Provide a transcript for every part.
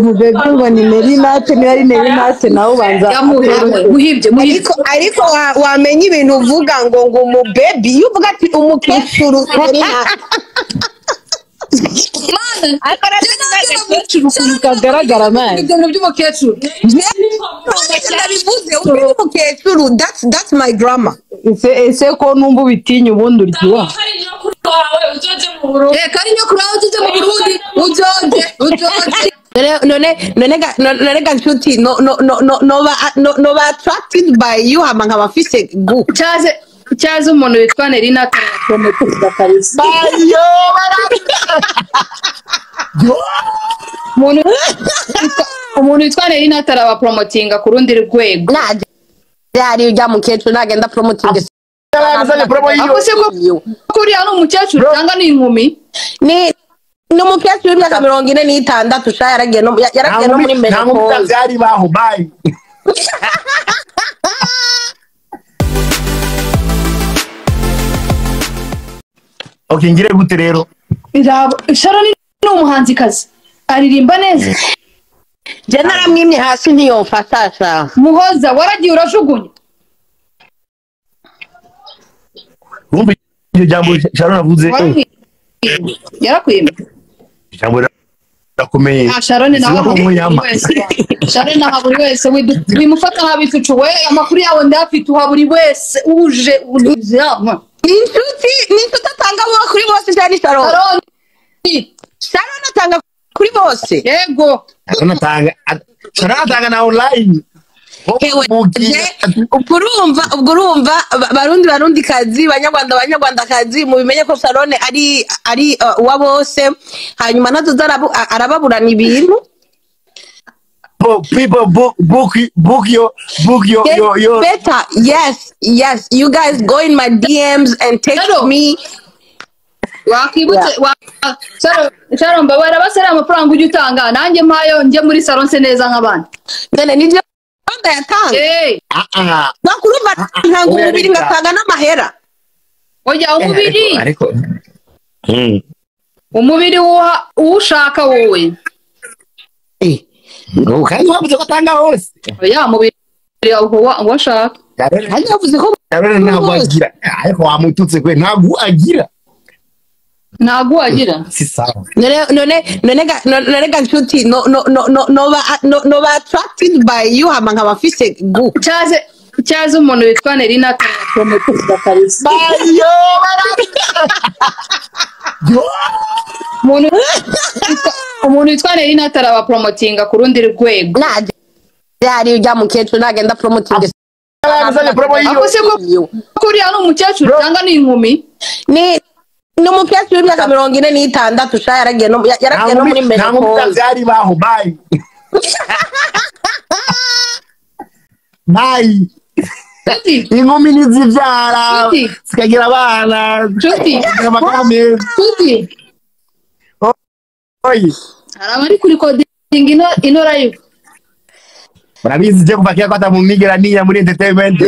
Baby ngo ni Nelly natwe niba ari Nelly natwe nawe ubanza muhibye ariko wamenye ibintu uvuga ngo umu baby iyo uvuga ati umukecuru Nelly ukuntu kagaragara mani ibyo by'umukecuru ndabivuze umukecuru that's my drama ese ko numva ubitinya ubundi uryiwa kari nyokuru wawe uzoje mu Burundi uzoje none Ncuti no ba attracted by you hama nkabafise gu cyaze umuntu witwa Nelly n'akapromotiza Paris umuntu witwa Nelly n'ataraba promotinga ku rundi rwego yari ujya mukecuru nagenda promoting kuriya ni umukecuru cyangwa ni inkumi ni umukecuru w'imyaka 46 sha yaragiye no muri mbere ko byari baho bye Okay, ngire gute rero Charon ni umuhanzikazi aririmba neza je naramwimye hasi ntiyomfasha muhoza waragiye urajugunya umva iryo jambo Charon avuze yarakwimye jambo rakomeye Charon na buri wese wimufata nk'abitucuwe amakuru yawe ndafite uha buri wese uje uzama Ncuti atanga kuri bose cyane Charon atanga kuri bose yego Charon atanga na online urumva barundi kazi banyarwanda kazi mu bimenye ko Charon ari wa bose hanyuma nazo arababurana ibintu people book your better. Yes, you guys go in my DMs and text me. Charon babara basara amafaranga ujye utanga nanjye mpayo nje muri salon se neza nk'abandi none nivyo yatanga bakurumva ntanga umubiri ngatanga n'amahera oya umubiri ariko umubiri ushaka wowe ngo kandi wavuze ko tanga hose oya mubiri washaka kandi yavuze ko ntabwo agira ariko wamututse kwe ntabwo agira si sawa none Ncuti no ba attracted by you hama nkabafise gu cyaze umuntu witwa Nelly n'akapromotiza Paris umuntu witwa Nelly n'ataraba promotinga ku rundi rwego yari ujya mukecuru nagenda promoting kuriya ni umukecuru cyangwa ni inkumi ni umukecuru w'imyaka 46 sha yaragiye no muri mbere ko byari baho bye bye inkumi nizibyara zikagira abana Ncuti oyi harabari kuri coding ino live barabizi je kuvakia kwata mumigera niya muri entertainment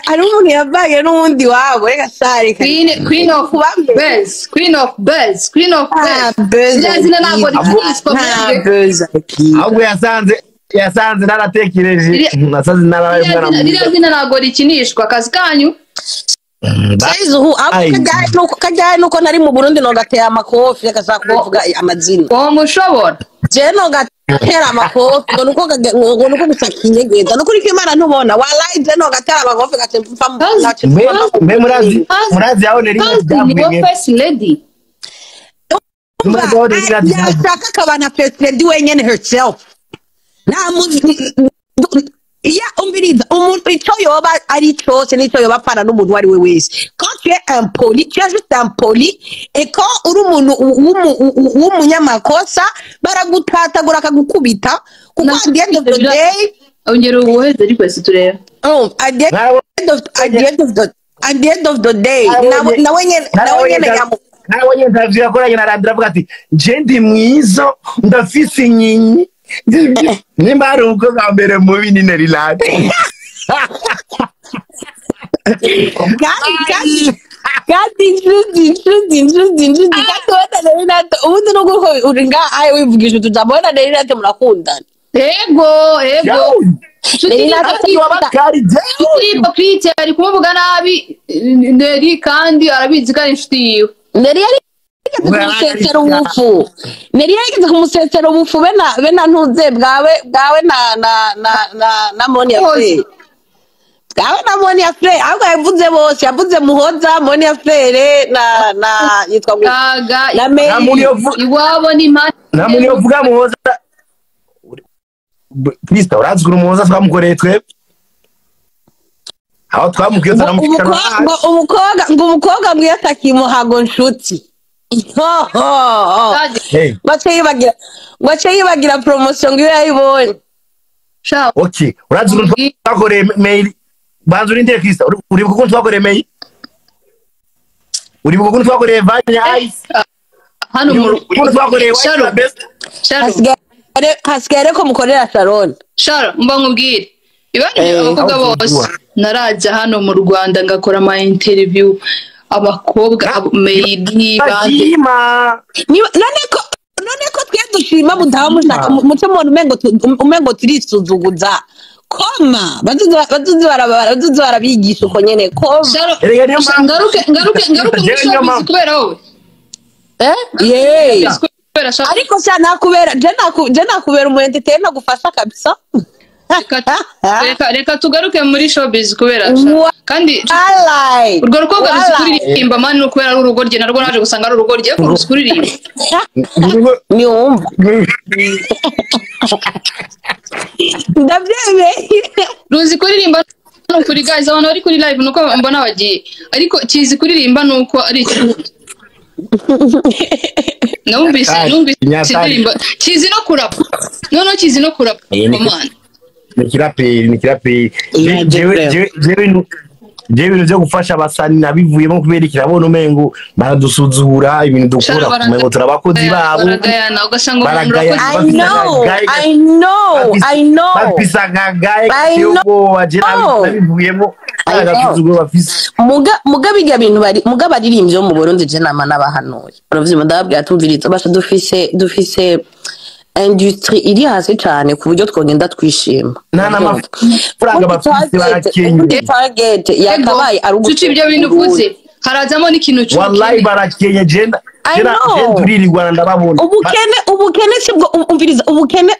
hari umuntu yabaye n'undi wabo reka sari Queen of Bells zina ntabwo rikiswa ahubwo yasanze naratekereje nasanze narabaye mwana zina ntabwo rikinishwa akazi kanyu kajyaye nuko nari mu Burundi no gateye amakofi akashaka kuvuga amazina uwo mushobora je no gatera amakofi ngo nuko gusakinyegeza no kuri Imana ntubona wallahi je no gatera amakofi gatemfa mbe murazi yaho nari ni first lady yashaka kabana first lady wenyene herself iya umbiriza umuntu icyo yoba ari cyose n'icyo yoba apfana n'umuntu wari we wese quand tu es impoli tu es juste impoli et quand uri umuntu w'umunyamakosa baragutatagura akagukubita kuko at the end of the day ongera ubuheze ariko si tureba at the end of the day nawe nyene nawe ndavuga ko narandira avuga ati je ndi mwizo ndafise nyinyi nimba ari uko bwa mbere mubi ni Nelly kandi inshuti kandi wenda rero nato ubundi nuko uri nga aye wivugije tujamona rero nato murakundana ego hypocrite ari kumuvuga nabi Nelly kandi arabizi kandi inshuti yiwe Nelly yari kumusetera ubufu Nelly yari kumusetera ubufu bena ntuze bwawe na Monia Fleur bwawe na Monia Fleur ahubwo yavuze bose yavuze Muhoza Monia Fleur na yitwa na Mika iwabo ni mani nta muntu yovuga Muhoza Krista urazi kuri Muhoza twamukoreye twebwe aho twamubwiye turamushikana umukobwa mwiye atakimuhago nshuti bace yibagira promotion ngo yayibonye okay urazi kuri twakoreye mail banzu rinde Krista uri buko twakoreye mail uri buko twakoreye vanya ice hano mu twakoreye Charon hasigare ko mukorera Charon mba nkubwire ibane abakobwa bose naraja hano mu Rwanda ngakora ama interview abakobwa maybe bande none ko twe dushima budaha mushaka muce muntu umengo turisuzuguza koma bazuzi barabigisha uko nyene koma ngaruke kubera wowe ariko cyane je nakubera umu entertainer gufasha kabisa reka tugaruke muri showbiz kubera kandi urwo rukobwa rusukuririmba mani no kubera urugo rye narwo naje gusanga ari urugo rye ko rusukuririmba ni umva ndabyemeye ruzi kuririmba kuri guys abantu bari kuri live nuko mbona bagiye ariko kizi kuririmba nuko ari ikintu numvise kuririmba kizi no kurapa kizi no kurapa man ni kiraperi jewe byo gufasha abasani nabivuyemo kubera kirabona umengo baradusuzura ibintu dukora kumengo turabakozi babo I know bapisagaga cyobo agera nabivuyemo agasuzuguro bafise muga bijya bintu muga baririmbye mu Burundi je nama nabahanuye uravye ndababwira tumviriza basha dufise industry iri hasi cyane ku buryo twogenda twishima nana mafaranga bafite barakenye target yakabaye ari uguca ibyo bintu vuze harazamo n'ikintu cyo wallahi barakenye jenda turirirwa ndababona ubukene sibwo umviriza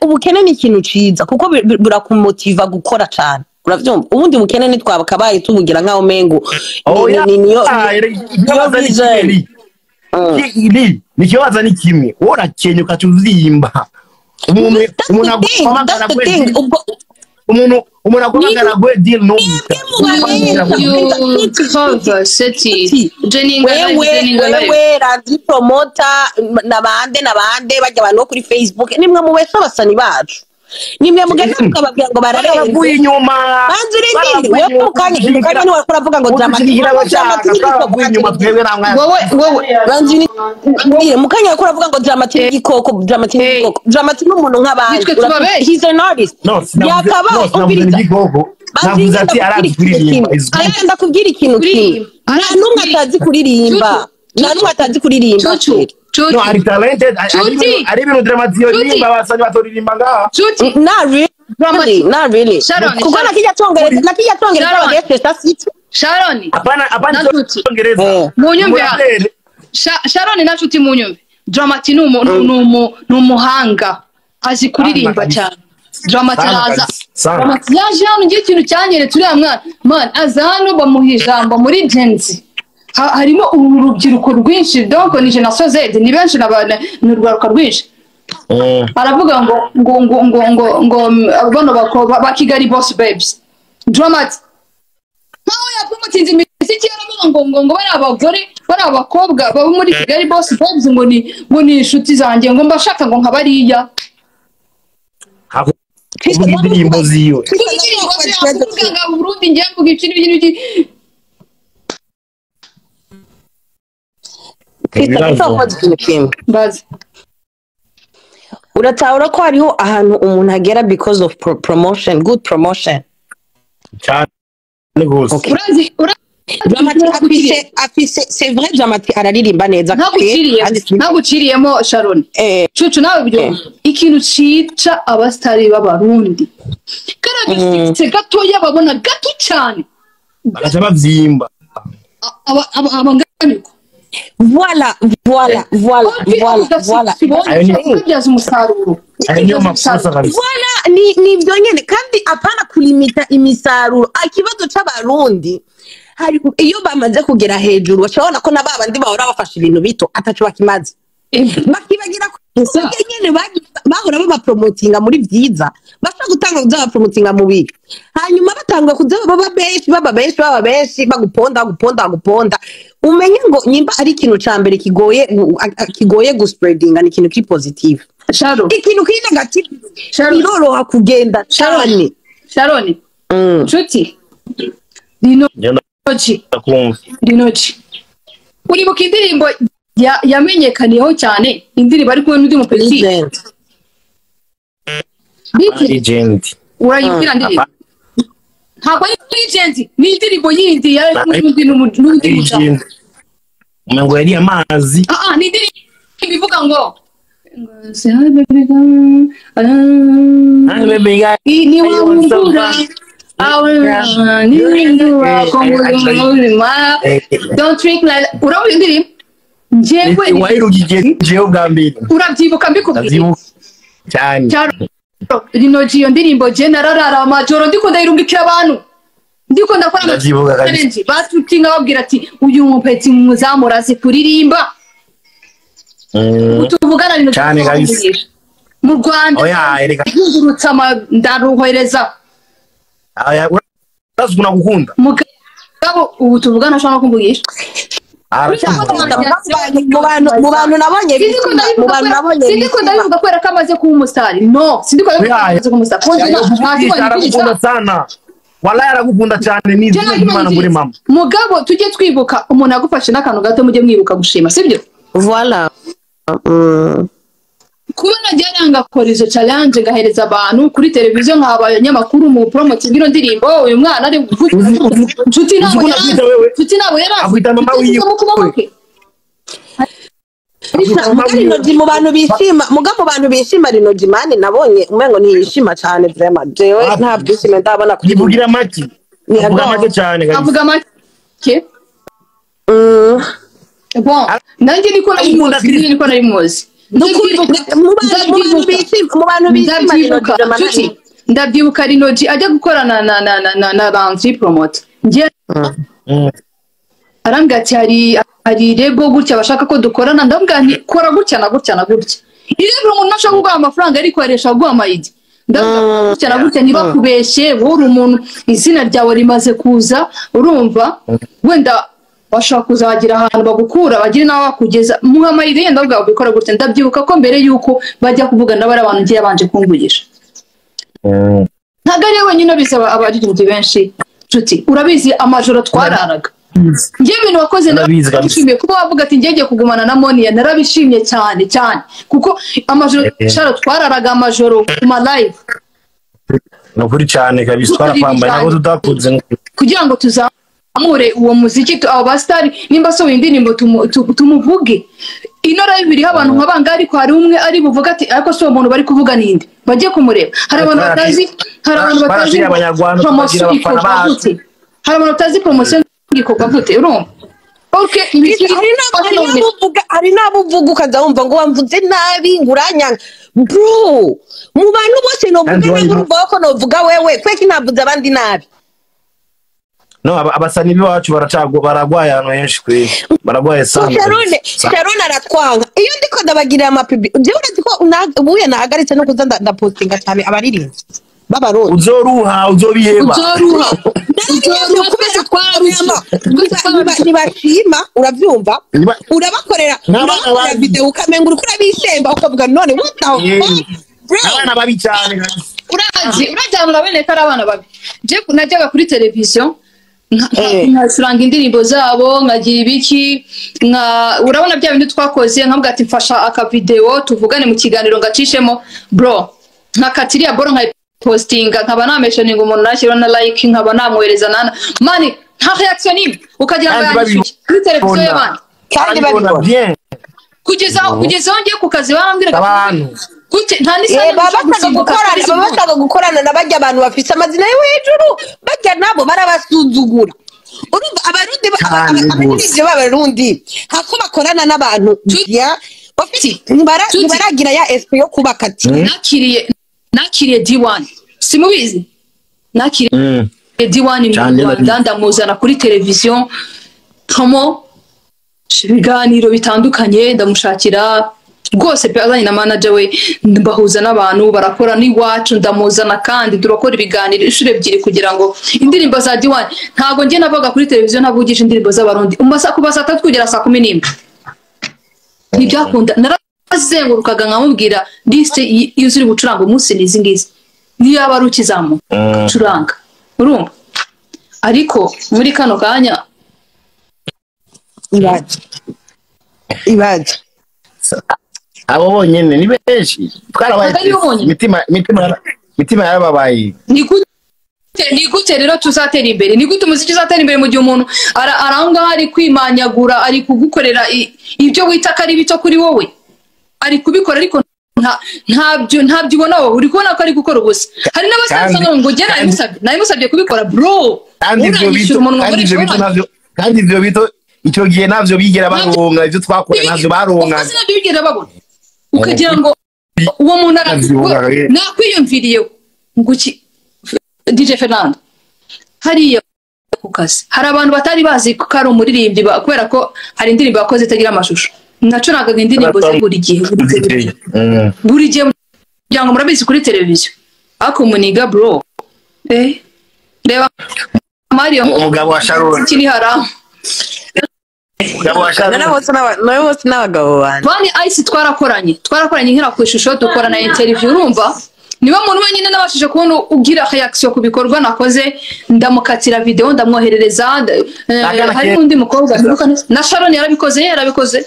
ubukene ni ikintu ciza kuko burakumotiva gukora cyane uravyumva ubundi ubukene ni twabakabaye tubugira nkaho mengo niyo nikibaza ni kimwe worakenye ukacuzimba umuntu agomagara gwe deal no wewe radi promoter nabande bajya abantu kuri Facebook nimwe mu wese abasani bacu nimwe mugenda mukababwira ngo bararenze inyuma banzuri wewe ukanye ni wakora vuga ngo dramatic inyuma twebwe namwe wowe banzuri mukanya wakora vuga ngo dramatic ikoko dramatic n'umuntu nk'abandi he's an artist yakaba umviriza navuze ati arazi kuririmba ndakubwira ikintu kimwe nta numwe atazi kuririmba no ari talented ari ibintu dramatiyo rimba basanye batoririmba ngaha not really kuko nakijya tongereza bagefesha siti Charon apana tongereza munyumve Charon na Ncuti munyumve Dramati ni umuhanga azi kuririmba cyane Dramati yaje hano ngiye ikintu cyanyere turiya mwana man aza hano bamuha ijambo muri genzi harimo urubyiruko rwinshi donc ni generation Z ni benshi n'urwaruka rwinshi aravuga ngo bano ba Kigali boss babes Dramati ntaho yapromotinze imiziki yaravuga ngo bari abagore bari abakobwa baba muri Kigali boss babes ngo ni inshuti zanjye ngo mbashaka ngo nkabariya indirimbo ziyo Burundi ngiye mvuga ikintu uratahura ko hariho ahantu umuntu agera because of promotion good promotion cyane gose Dramatique afise c'est vrai Dramatique araririmba neza ntaguciriyemo Charon cucu nawe byo ikintu cica abastari b'abarundi karagise gatoya babona gato cyane bagaca bavyimba abanganiko voilà byaza umusaruro voilà ni byo nyene kandi apana kulimita imisaruro akibazo c'abarundi hari iyo bamaze kugera hejuru bashobora ko nababandi bahora bafasha ibintu bito atacu bakimaze bakibagira ko nyene bahora baba promotinga muri vyiza bashaka gutanga kuza promotinga mu bibi hanyuma batanga kuza baba benshi baguponda umenye ngo nyimba ari ikintu cambere kigoye guspreadinga ni ikintu ki positive Charon ikintu ki negative biroroha kugenda cyane Charon Ncuti Lino-G uribuka indirimbo yamenyekaniyeho cyane indirimbo ari kumwe n'undi mupeti legend urayibwira ndirimbo ntabwo ari legend ni indirimbo yindi yari kumwe n'undi mugabo umengo yari amazi ni indirimbo ivuga ngo ni wamubura don't drink like uravuye indirimbo njyewe wayirugiye bwa mbere urabyibuka mbikubwira cyane Lino-G iyo ndirimbo je nararara amajoro ndiko ndayirungikira abantu ndiko ndakora challenge batutinga babwira ati uyu mupeti muzamurazi kuririmba utuvugana Lino-G mu Rwanda yungurutsa ndaruhoereza urazukuna gukunda mugabo ubu tuvugana ashaka kumvugisha mu bantu nabonye sindiko ndabivuga kwera ko amaze kuba umusitari sindiko ndabivuga amaze kuba umusitari sana wala yaragukunda cyane n'izina ry'Imana muri mama mugabo tujye twibuka umuntu agufashe n'akantu gato mujye mwibuka gushima sibyo voilà kubona njyanga kora izo challenge gahereza abantu kuri televiziyo nk'abanyamakuru mu promote bw'iro ndirimbo uyu mwana ari Ncuti nabo akwita mama wiwe Lino-G mu bantu bishima mugabo bantu bishima Lino-G mani nabonye umengo ntiyishima cyane vraiment jewe nta byishimo ndabona kuvugira make cyane avuga make bon nanjye niko nayimuzi ndabyibuka Lino-G ajya gukorana na Ranzi promote ngiye arambwira ati hari rebo gutya bashaka ko dukorana ndabwira nti kora gutya na gutya na gutya irebo umuntu ashaka kuguha amafaranga ariko aresha guha amayidi ndabwira gutya na gutya ntibakubeshye wowe umuntu izina ryawe rimaze kuza urumva wenda bashaka kuzagira ahantu bagukura bagira nawe bakugeza muha amayidi yenda bwawe bikora gutya ndabyibuka ko mbere yuko bajya kuvugana n'abari abantu ngiye yabanje kumvugisha ntabwo ari wenyine bisaba abaririmbyi benshi Ncuti urabizi amajoro twararaga njye ibintu wakoze ndabishimiye kuko wavuga ati ngiye kugumana na Monia narabishimye cyane kuko amajoro Charon twararaga amajoro ku ma live no kuri cyane kabisa twarapambaye nabo tudakunze kugira ngo tuzamure uwo muziki abo bastari nimba so indirimbo tumuvuge ino live iriho abantu nk'abanga ariko hari umwe ari buvuga ati ariko so umuntu bari kuvuga ninde bagiye kumureba hari abantu batazi hari abantu batazi promotion gikorwa gute urumva okay hari nabo uvuga ukaza wumva ngo wamvuze nabi nguranyanga bro mu bantu bose no vuga ko no vuga wewe kweki navuze abandi nabi no abasani biwacu baragwaye hano henshi kwe baragwaye sana Charon aratwanga iyo ndiko ndabagirira amapibi je urazi ko ubuye nahagaritse no kuza ndapostinga cyane abaririnzi babarundi uzoruha uzobiheba kubera twarusha ntibashima urabyumva urabakorera video ukamenga uriko urabishemba ukavuga none abana babi cyane urajyana uraboneka ari abana babi je najyaga kuri televiziyo nkasuranga indirimbo zabo nkagira ibiki urabona bya bintu twakoze nkabwa ati mfasha akavideo tuvugane mu kiganiro ngacishemo bro nkakatiriya boro nka postinga nkaba nameshoninga umuntu nashyira na like nkaba namwohereza nana mani nta reaction nimwe ukagira ngo yanyishuye kuri televiziyo y'abandi kandi babibona kugeza ngiye ku kazi barambwiraga abantu nta n'isano bashaka gukorana na bajya abantu bafite amazina yo hejuru bajya nabo barabasuzugura urumva abarundi b'abarundi hako bakorana n'abantu ya ntibaragira ya SP yo kubaka ati nakiriye D1 simubizi nakiriye D1 mu Rwanda ndamuzana kuri televiziyo kamo ibiganiro bitandukanye ndamushakira rwose pe azanye na manager we mbahuza n'abantu barakora n'iwacu ndamuzana kandi turakora ibiganiro inshuro ebyiri kugira ngo indirimbo za D1 ntago ngiye nabaga kuri televiziyo ntavugisha indirimbo z'abarundi kuva saa 3 kugera saa 11 ntibyakunda narazengurukaga nkamubwira liste yuzuri bucuranga umunsi nizi ngizi niyo yaba ari ukizamu curanga urumva ariko muri kano kanya ibaje abo bonyene ni benshi twarabaye mitima yarababaye ni gute rero tuzatera imbere ni gute umuziki uzatera imbere mu gihe umuntu aranga ari kwimanyagura ari kugukorera ibyo wita ko ari bito kuri wowe ari kubikora ariko ntabyo ubona wowe uri kubona ko ari gukora ubusa hari n'abasanzwe ngo ugera nabimusabye kubikora bro kandi ibyo bito icyo gihe navyo bigera baronka ibyo twakora navyo baronka navyo bigera babona ukagira ngo uwo muntu nakwiyumviriye nguki DJ Fernando hariya ku kazi hari abantu batari bazi ko ari umuririmbyi kubera ko hari indirimbo yakoze itagira amashusho nacuraga indirimbo ze buri gihe kugira ngo murabizi kuri televiziyo ako muniga bro reba Mario umugabo wa Charon kiri haramu nawe bose n'abagabo bandi Bani Ice twarakoranye nkira ku ishusho dukora na interview urumva niba muntu wenyine nabashije kubona ugira reaction ku bikorwa nakoze ndamukatira video ndamwoherereza hari undi mukobwa na Charon yarabikoze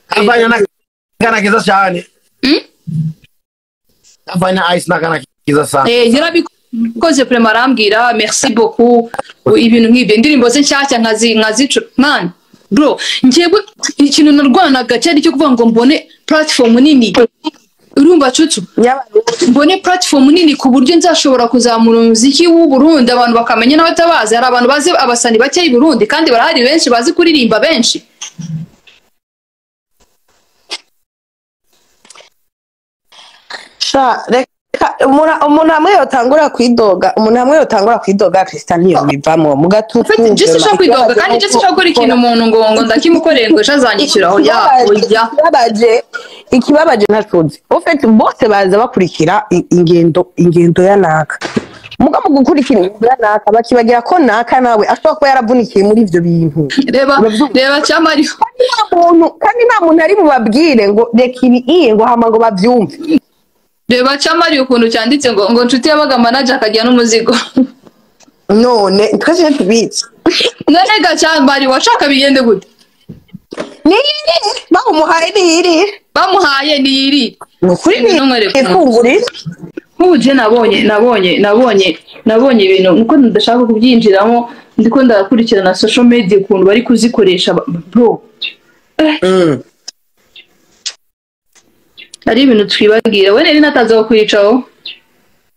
avanya nakana kiza cyane avanya Ice nakana kiza sana yarabikoze prema arambwira merci beaucoup ibintu nk'ibyo indirimbo ze nshyashya nkazicu man bro njyewe ikintu narwanaga cyari cyo kuvuga ngo mbone platform nini urumva cucu mbone platform nini ku buryo nzashobora kuzamura umuziki w'u Burundi abantu bakamenya n'abatabazi hari abantu bazi abasani bake i Burundi kandi barahari benshi bazi kuririmba benshi umuntu hamwe yotangura kwidoga Christian niyo bivamo mugatutu Jesse sho kwidoga kandi Jesse sho gukora ikintu umuntu ngo ndakimukoreye ngo shazanyishyura oya ikibabaje ntacuze ufite bose baza bakurikira ingendo ya naka mugabo gukurikira ingendo ya naka bakibagira ko naka nawe ashobora kuba yaravunikiye muri ivyo bintu reba cyamari kandi nta muntu ari bubabwire ngo reka ibi ngo hama ngo bavyumve reba cyamari ukuntu cyanditse ngo Ncuti yabaga manager akajya n'umuzigo none twese tubitse none gacyamari washaka bigende gute bamuhaye niyiri nukuri ifunguri nk'ubuje nabonye ibintu nuko ndashaka kubyinjiramo ndiko ndakurikirana social media ukuntu bari kuzikoresha bro ari ibintu twibagira we Nelly nataza kwicaho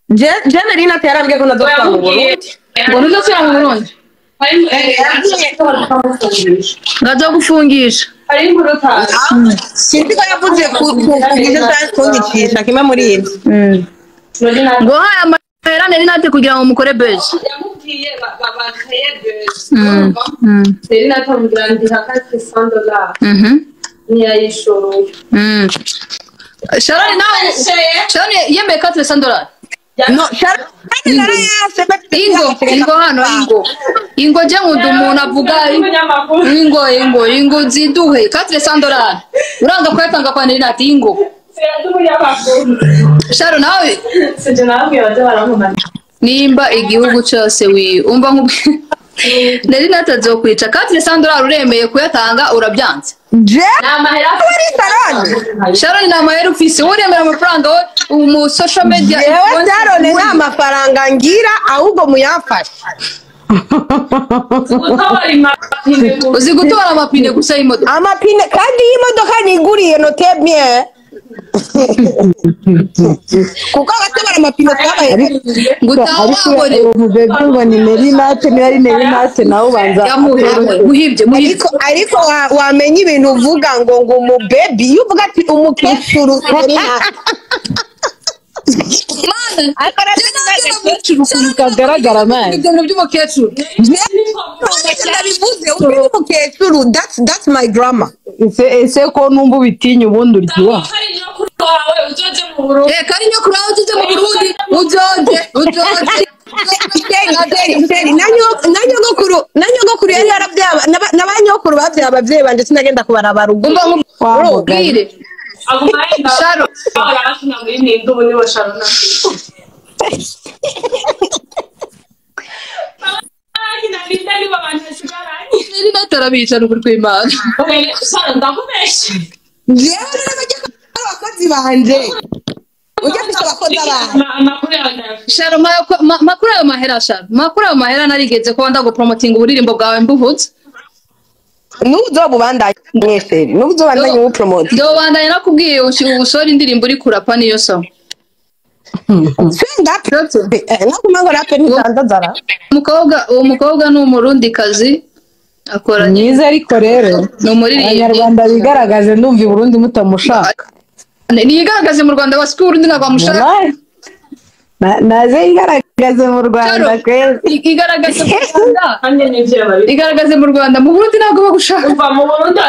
Nelly natarambye ko ndazokwa mu Burundi ngo ndazosira mu Burundi ngaza gufungisha ari imburuta sinzi ko yavuze kungicisha kimwe muri ibi ngo haya amahera Nelly nate kugira ngo mukore base yamubwiye babaye base Nelly natamubwira ndi hakati $100 niyayishoro Charon yemeye $400 no Charon ingo hano ingo je nkudu umuntu avuga ingo ziduhe $400 uranga kwetanga kwa Nelly nati ingo Charon nawe sije nawe baje baramumana nimba igihugu cyose umva Nelly natazo kwica $400 uremeye kuyatanga urabyanze namahera Charon namahera ufise uremera amafaranga mu social media yewe Charon n'amafaranga ngira ahubwo muyafashe uzi gutora amapine gusa y'imodoka amapine kandi y'imodoka niguriye notemye kuko abatobora amapine twabaye gutawabone umubebe ngo ni Nelly natwe niba ari Nelly natwe nawe ubanza muhibye ariko wamenye ibintu uvuga ngo umubebi iyo uvuga ati umukecuru ariko rero kagaragara nawe ibyo by'umukecuru ndabivuze uri umukecuru that's my drama ese ko numva ubitinya ubundi uryiwa kari nyokuru wawe uzoje mu Burundi na nyogokuru yari yarabyaba n'abanyokuru babyaye ababyeyi banje sinagenda kubaraba rugo ubwire Charon Nelly natarabica n'ukuri kw'Imana jewe n'abajya abakozi banje ujya kwita abakozi abandi Charon makuru ayo mahera Charon makuru ayo mahera narigeze ko wanda go promoting uburirimbo bwawe mbuhutse n'ubuzobubandanye mwese n'ubuzobandanye mu promote ndo bandanye nakubwiye usora indirimbo uri kurapa niyo sawa nakumango rape ntizandazara umukobwa ni umurundikazi akora myiza ariko rero ni umuririmbyi abanyarwanda bigaragaze ndumva i Burundi mutamushaka niyigaragaze mu Rwanda wasika Burundi ntabwo bamushaka naze yigaragaze mu Rwanda kwezi igaragaze mu Rwanda igaragaze mu Rwanda mu Burundi ntabwo bagushaka mu Burundi